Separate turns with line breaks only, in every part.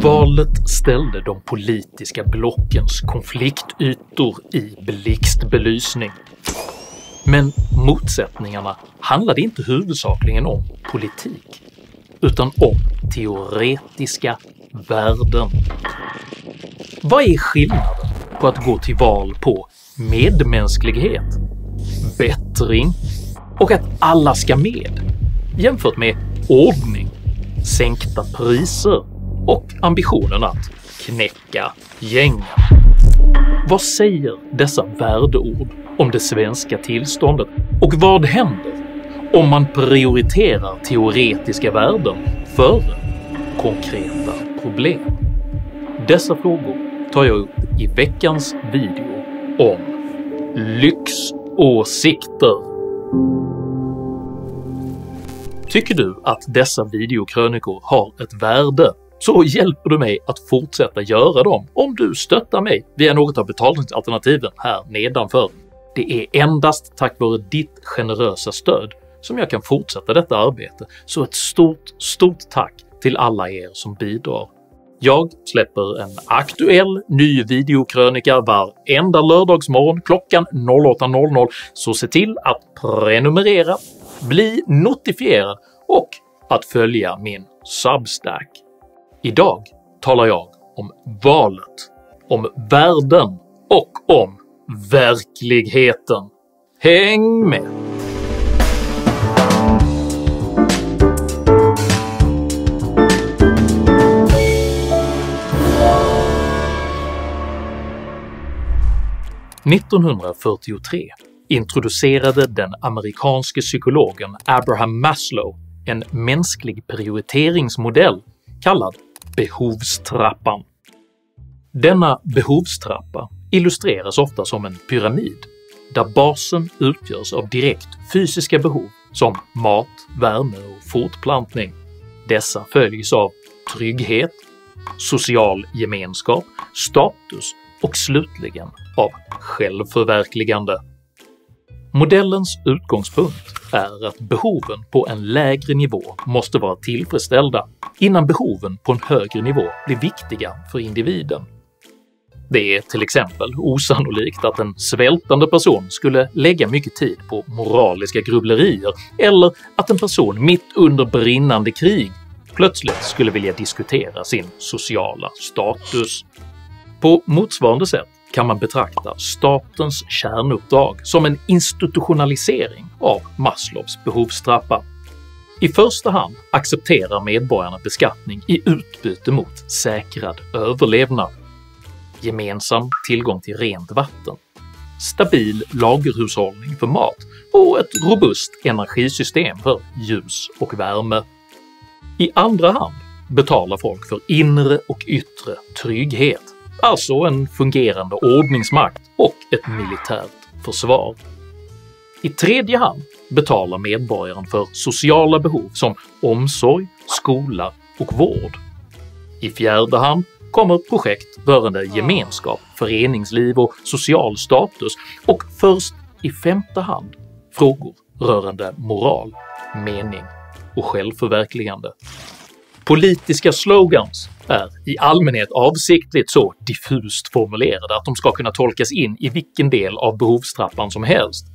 Valet ställde de politiska blockens konfliktytor i blixtbelysning. Men motsättningarna handlade inte huvudsakligen om politik, utan om teoretiska värden. Vad är skillnaden på att gå till val på medmänsklighet, bättring och att alla ska med, jämfört med ordning, sänkta priser och ambitionen att knäcka gängen? Vad säger dessa värdeord om det svenska tillståndet, och vad händer om man prioriterar teoretiska värden före konkreta problem? Dessa frågor tar jag upp i veckans video om lyxåsikter. Tycker du att dessa videokrönikor har ett värde, så hjälper du mig att fortsätta göra dem om du stöttar mig via något av betalningsalternativen här nedanför. Det är endast tack vare ditt generösa stöd som jag kan fortsätta detta arbete, så ett stort tack till alla er som bidrar. Jag släpper en aktuell ny videokrönika varenda lördagsmorgon klockan 08:00, så se till att prenumerera, bli notifierad och att följa min Substack. Idag talar jag om valet, om värden och om verkligheten. Häng med! –1943 introducerade den amerikanske psykologen Abraham Maslow en mänsklig prioriteringsmodell kallad behovstrappan. Denna behovstrappa illustreras ofta som en pyramid, där basen utgörs av direkt fysiska behov som mat, värme och fortplantning. Dessa följs av trygghet, social gemenskap, status och slutligen av självförverkligande. Modellens utgångspunkt är att behoven på en lägre nivå måste vara tillfredsställda innan behoven på en högre nivå blir viktiga för individen. Det är till exempel osannolikt att en svältande person skulle lägga mycket tid på moraliska grubblerier, eller att en person mitt under brinnande krig plötsligt skulle vilja diskutera sin sociala status. På motsvarande sätt kan man betrakta statens kärnuppdrag som en institutionalisering av Maslows behovstrappa. I första hand accepterar medborgarna beskattning i utbyte mot säkrad överlevnad, gemensam tillgång till rent vatten, stabil lagerhushållning för mat och ett robust energisystem för ljus och värme. I andra hand betalar folk för inre och yttre trygghet, alltså en fungerande ordningsmakt och ett militärt försvar. I tredje hand betalar medborgaren för sociala behov som omsorg, skola och vård. I fjärde hand kommer projekt rörande gemenskap, föreningsliv och social status, och först i femte hand frågor rörande moral, mening och självförverkligande. Politiska slogans är i allmänhet avsiktligt så diffust formulerade att de ska kunna tolkas in i vilken del av behovstrappan som helst.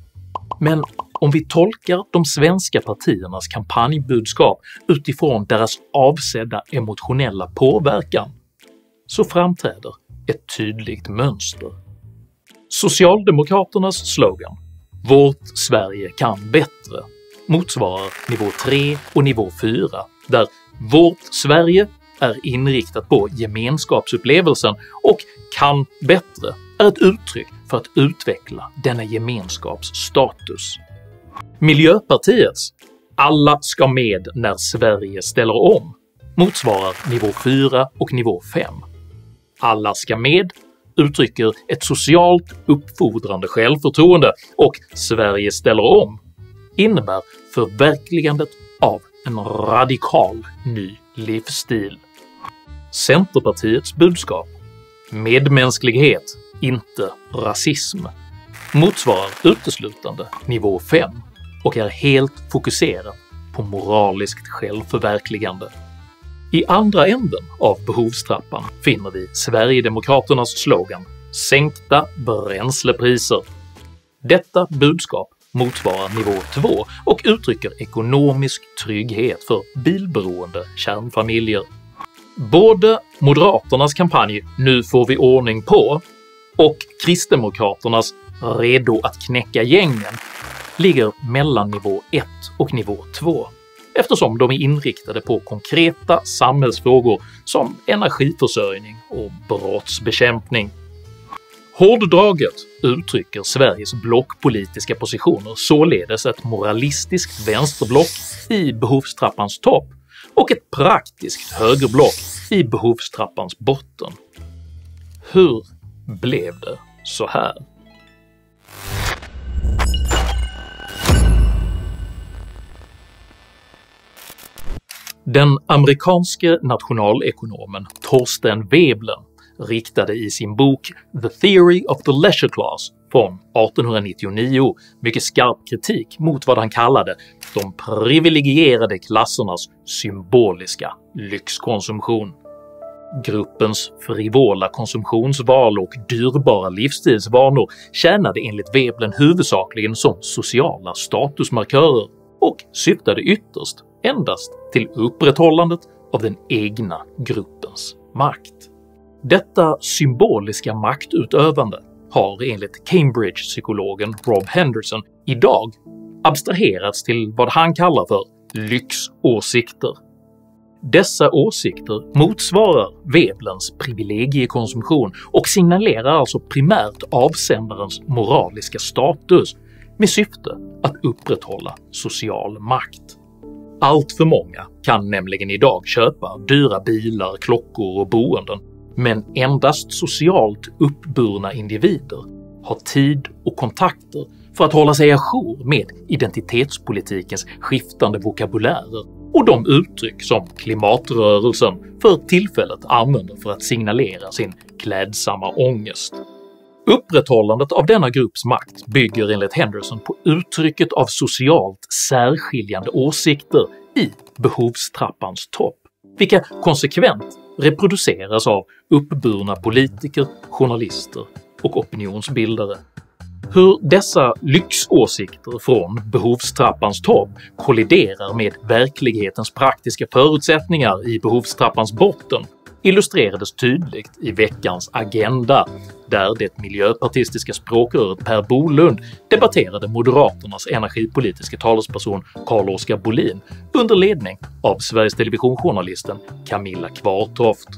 Men om vi tolkar de svenska partiernas kampanjbudskap utifrån deras avsedda emotionella påverkan, så framträder ett tydligt mönster. Socialdemokraternas slogan “Vårt Sverige kan bättre” motsvarar nivå 3 och nivå 4, där “Vårt Sverige” är inriktat på gemenskapsupplevelsen och “kan bättre” är ett uttryck för att utveckla denna gemenskaps status. Miljöpartiets “Alla ska med när Sverige ställer om” motsvarar nivå 4 och nivå 5. “Alla ska med” uttrycker ett socialt uppfordrande självförtroende, och “Sverige ställer om” innebär förverkligandet av en radikal ny livsstil. Centerpartiets budskap “Medmänsklighet, inte rasism” motsvarar uteslutande nivå 5 och är helt fokuserat på moraliskt självförverkligande. I andra änden av behovstrappan finner vi Sverigedemokraternas slogan “Sänkta bränslepriser”. Detta budskap motsvarar nivå 2 och uttrycker ekonomisk trygghet för bilberoende kärnfamiljer. Både Moderaternas kampanj “Nu får vi ordning på” och Kristdemokraternas “Redo att knäcka gängen” ligger mellan nivå 1 och nivå 2, eftersom de är inriktade på konkreta samhällsfrågor som energiförsörjning och brottsbekämpning. Hårddraget uttrycker Sveriges blockpolitiska positioner således ett moralistiskt vänsterblock i behovstrappans topp och ett praktiskt högerblock i behovstrappans botten. Hur blev det så här? Den amerikanske nationalekonomen Thorstein Veblen riktade i sin bok The Theory of the Leisure Class från 1899 mycket skarp kritik mot vad han kallade de privilegierade klassernas symboliska lyxkonsumtion. Gruppens frivola konsumtionsval och dyrbara livsstilsvanor tjänade enligt Veblen huvudsakligen som sociala statusmarkörer och syftade ytterst endast till upprätthållandet av den egna gruppens makt. Detta symboliska maktutövande har enligt Cambridge-psykologen Rob Henderson idag abstraherats till vad han kallar för lyxåsikter. Dessa åsikter motsvarar Veblens privilegiekonsumtion och signalerar alltså primärt avsändarens moraliska status med syfte att upprätthålla social makt. Allt för många kan nämligen idag köpa dyra bilar, klockor och boenden, men endast socialt uppburna individer har tid och kontakter för att hålla sig ajour med identitetspolitikens skiftande vokabulärer och de uttryck som klimatrörelsen för tillfället använder för att signalera sin klädsamma ångest. Upprätthållandet av denna grupps makt bygger enligt Henderson på uttrycket av socialt särskiljande åsikter i behovstrappans topp, vilka konsekvent reproduceras av uppburna politiker, journalister och opinionsbildare. Hur dessa lyxåsikter från behovstrappans topp kolliderar med verklighetens praktiska förutsättningar i behovstrappans botten illustrerades tydligt i veckans Agenda, där det miljöpartistiska språkröret Per Bolund debatterade Moderaternas energipolitiska talesperson Carl-Oskar Bolin under ledning av Sveriges Television-journalisten Camilla Kvartoft.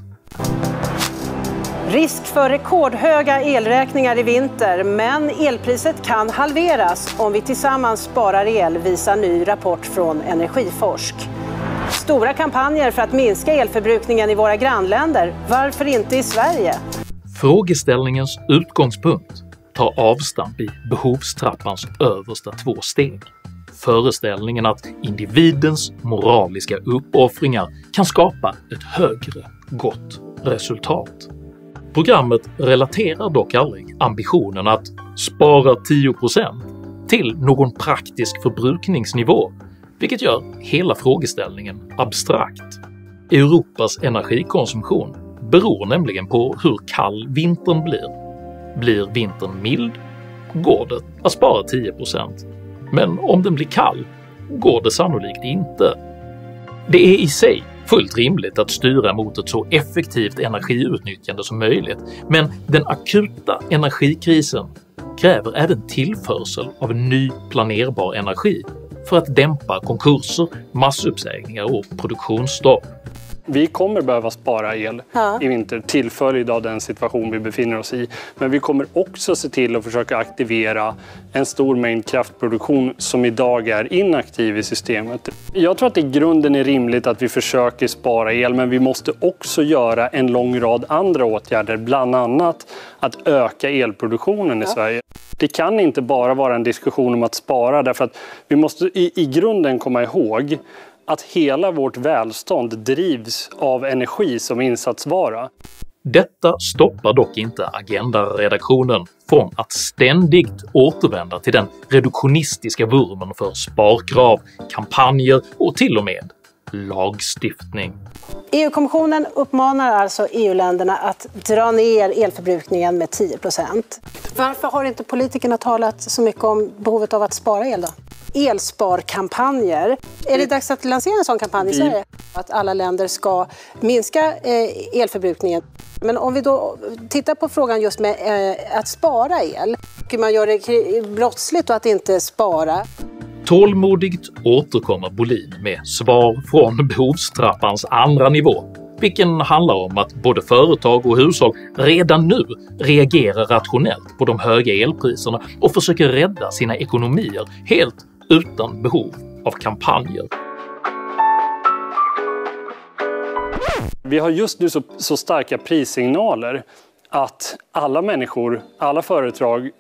Risk för rekordhöga elräkningar i vinter, men elpriset kan halveras om vi tillsammans sparar el, visar ny rapport från Energiforsk. Stora kampanjer för att minska elförbrukningen i våra grannländer, varför inte i Sverige?
Frågeställningens utgångspunkt tar avstamp i behovstrappans översta 2 steg. Föreställningen att individens moraliska uppoffringar kan skapa ett högre gott resultat. Programmet relaterar dock aldrig ambitionen att spara 10% till någon praktisk förbrukningsnivå, vilket gör hela frågeställningen abstrakt. Europas energikonsumtion beror nämligen på hur kall vintern blir. Blir vintern mild går det att spara 10%, men om den blir kall går det sannolikt inte. Det är i sig fullt rimligt att styra mot ett så effektivt energiutnyttjande som möjligt, men den akuta energikrisen kräver även tillförsel av ny planerbar energi för att dämpa konkurser, massuppsägningar och produktionsstopp.
Vi kommer behöva spara el i vinter till följd av den situation vi befinner oss i. Men vi kommer också se till att försöka aktivera en stor mängd kraftproduktion som idag är inaktiv i systemet. Jag tror att i grunden är rimligt att vi försöker spara el, men vi måste också göra en lång rad andra åtgärder, bland annat att öka elproduktionen i Sverige. Det kan inte bara vara en diskussion om att spara, därför att vi måste i grunden komma ihåg att hela vårt välstånd drivs av energi som insatsvara.
Detta stoppar dock inte Agenda-redaktionen från att ständigt återvända till den reduktionistiska vurmen för sparkrav, kampanjer och till och med lagstiftning.
EU-kommissionen uppmanar alltså EU-länderna att dra ner elförbrukningen med 10%. Varför har inte politikerna talat så mycket om behovet av att spara el då? Elsparkampanjer. Är det dags att lansera en sån kampanj i Sverige? Att alla länder ska minska elförbrukningen. Men om vi då tittar på frågan just med att spara el. Hur man gör det brottsligt och att inte spara.
Tålmodigt återkommer Bolin med svar från behovstrappans andra nivå, vilken handlar om att både företag och hushåll redan nu reagerar rationellt på de höga elpriserna och försöker rädda sina ekonomier helt utan behov av kampanjer.
Vi har just nu så starka prissignaler att alla människor, alla företag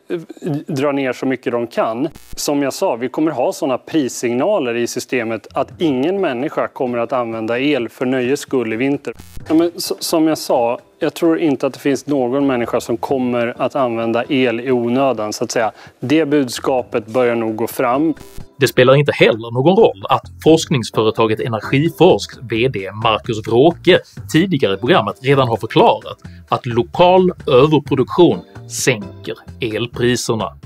drar ner så mycket de kan. Som jag sa, vi kommer ha sådana prissignaler i systemet att ingen människa kommer att använda el för nöjes skull i vinter. Ja, men som jag sa, jag tror inte att det finns någon människa som kommer att använda el i onödan, så att säga. Det budskapet börjar nog gå fram.
Det spelar inte heller någon roll att forskningsföretaget Energiforsks VD Marcus Wråke tidigare i programmet redan har förklarat att lokal överproduktion sänker elpriserna.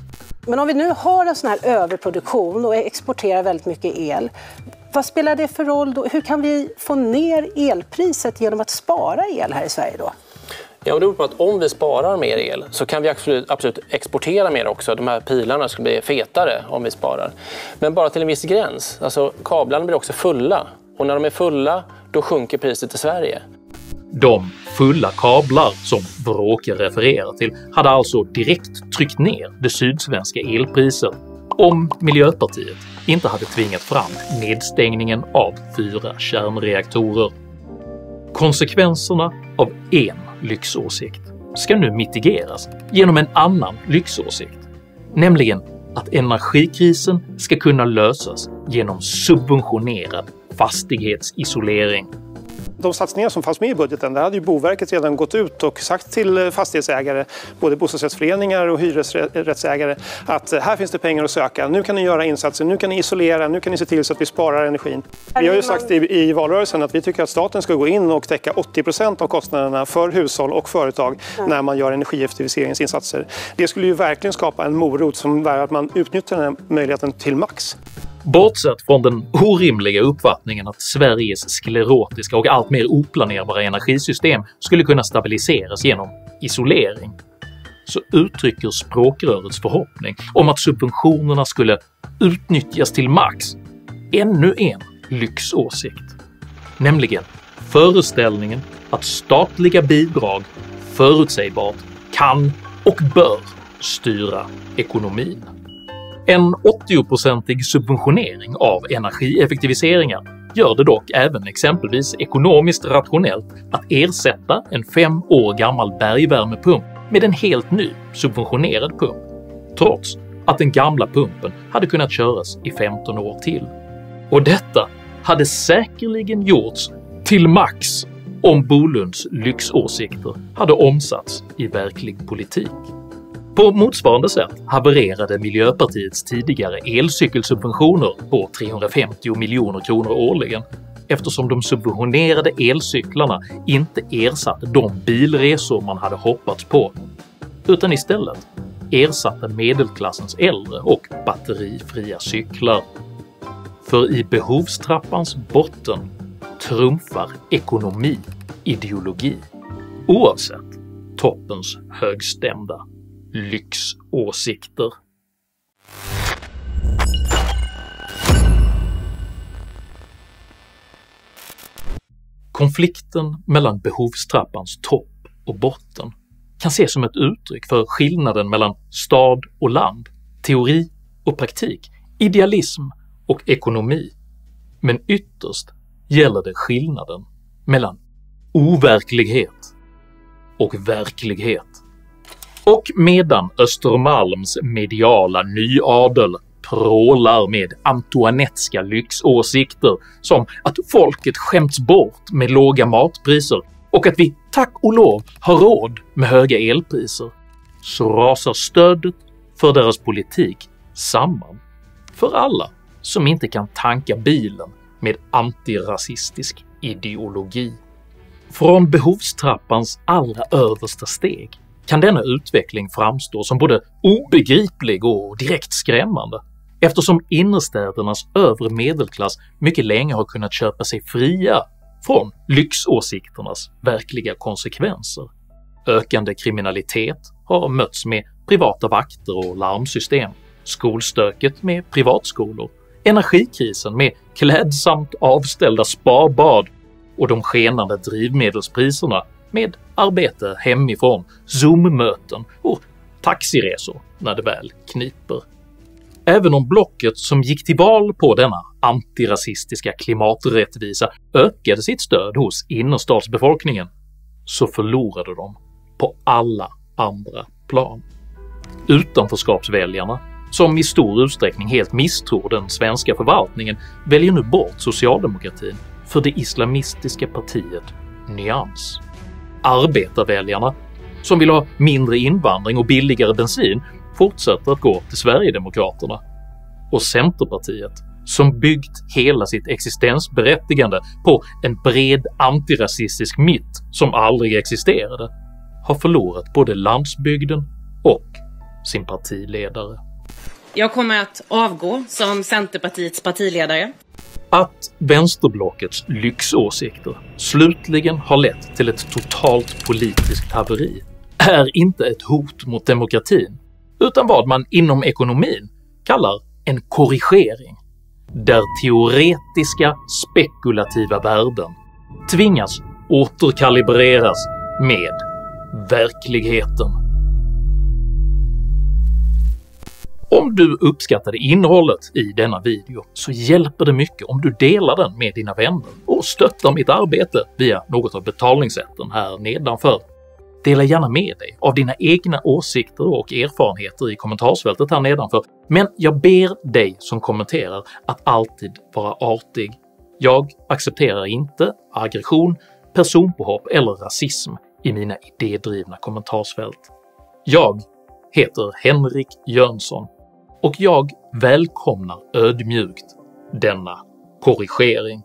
Men om vi nu har en sån här överproduktion och exporterar väldigt mycket el, vad spelar det för roll då? Hur kan vi få ner elpriset genom att spara el här i Sverige då?
Ja, det beror på att om vi sparar mer el så kan vi absolut exportera mer också. De här pilarna skulle bli fetare om vi sparar. Men bara till en viss gräns. Alltså kablarna blir också fulla. Och när de är fulla, då sjunker priset i Sverige.
De fulla kablar som Wråke refererar till hade alltså direkt tryckt ner det sydsvenska elpriset om Miljöpartiet inte hade tvingat fram nedstängningen av 4 kärnreaktorer. Konsekvenserna av en lyxåsikt ska nu mitigeras genom en annan lyxåsikt, nämligen att energikrisen ska kunna lösas genom subventionerad fastighetsisolering.
De satsningar som fanns med i budgeten, där hade ju Boverket redan gått ut och sagt till fastighetsägare, både bostadsrättsföreningar och hyresrättsägare, att här finns det pengar att söka, nu kan ni göra insatser, nu kan ni isolera, nu kan ni se till så att vi sparar energin. Vi har ju sagt i valrörelsen att vi tycker att staten ska gå in och täcka 80% av kostnaderna för hushåll och företag när man gör energieffektiviseringsinsatser. Det skulle ju verkligen skapa en morot som är att man utnyttjar den här möjligheten till max.
Bortsett från den orimliga uppfattningen att Sveriges sklerotiska och allt mer oplanerbara energisystem skulle kunna stabiliseras genom isolering, så uttrycker språkrörets förhoppning om att subventionerna skulle utnyttjas till max ännu en lyxåsikt, nämligen föreställningen att statliga bidrag förutsägbart kan och bör styra ekonomin. En 80-procentig subventionering av energieffektiviseringar gör det dock även exempelvis ekonomiskt rationellt att ersätta en 5 år gammal bergvärmepump med en helt ny subventionerad pump, trots att den gamla pumpen hade kunnat köras i 15 år till. Och detta hade säkerligen gjorts till max om Bolunds lyxåsikter hade omsatts i verklig politik. På motsvarande sätt havererade Miljöpartiets tidigare elcykelsubventioner på 350 miljoner kronor årligen, eftersom de subventionerade elcyklarna inte ersatte de bilresor man hade hoppats på, utan istället ersatte medelklassens äldre och batterifria cyklar. För i behovstrappans botten trumfar ekonomi ideologi, oavsett toppens högstämda lyxåsikter. Konflikten mellan behovstrappans topp och botten kan ses som ett uttryck för skillnaden mellan stad och land, teori och praktik, idealism och ekonomi. Men ytterst gäller det skillnaden mellan overklighet och verklighet. Och medan Östermalms mediala nyadel prålar med antoinetteska lyxåsikter som att folket skämts bort med låga matpriser och att vi tack och lov har råd med höga elpriser, så rasar stödet för deras politik samman för alla som inte kan tanka bilen med antirasistisk ideologi. Från behovstrappans allra översta steg kan denna utveckling framstå som både obegriplig och direkt skrämmande, eftersom innerstädernas övre medelklass mycket länge har kunnat köpa sig fria från lyxåsikternas verkliga konsekvenser. Ökande kriminalitet har mötts med privata vakter och larmsystem, skolstöket med privatskolor, energikrisen med klädsamt avställda sparbad och de skenande drivmedelspriserna med arbete hemifrån, Zoom-möten och taxiresor när det väl kniper. Även om blocket som gick till val på denna antirasistiska klimaträttvisa ökade sitt stöd hos innerstadsbefolkningen, så förlorade de på alla andra plan. Utanförskapsväljarna, som i stor utsträckning helt misstror den svenska förvaltningen, väljer nu bort socialdemokratin för det islamistiska partiet Nyans. Arbetarväljarna, som vill ha mindre invandring och billigare bensin, fortsätter att gå till Sverigedemokraterna. Och Centerpartiet, som byggt hela sitt existensberättigande på en bred antirasistisk mitt som aldrig existerade, har förlorat både landsbygden och sin partiledare.
Jag kommer att avgå som Centerpartiets partiledare.
Att vänsterblockets lyxåsikter slutligen har lett till ett totalt politiskt haveri är inte ett hot mot demokratin, utan vad man inom ekonomin kallar en korrigering, där teoretiska spekulativa värden tvingas återkalibreras med verkligheten. Om du uppskattade innehållet i denna video så hjälper det mycket om du delar den med dina vänner och stöttar mitt arbete via något av betalningssätten här nedanför. Dela gärna med dig av dina egna åsikter och erfarenheter i kommentarsfältet här nedanför, men jag ber dig som kommenterar att alltid vara artig. Jag accepterar inte aggression, personpåhopp eller rasism i mina idédrivna kommentarsfält. Jag heter Henrik Jönsson och jag välkomnar ödmjukt denna korrigering.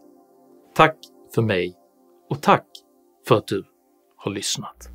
Tack för mig och tack för att du har lyssnat.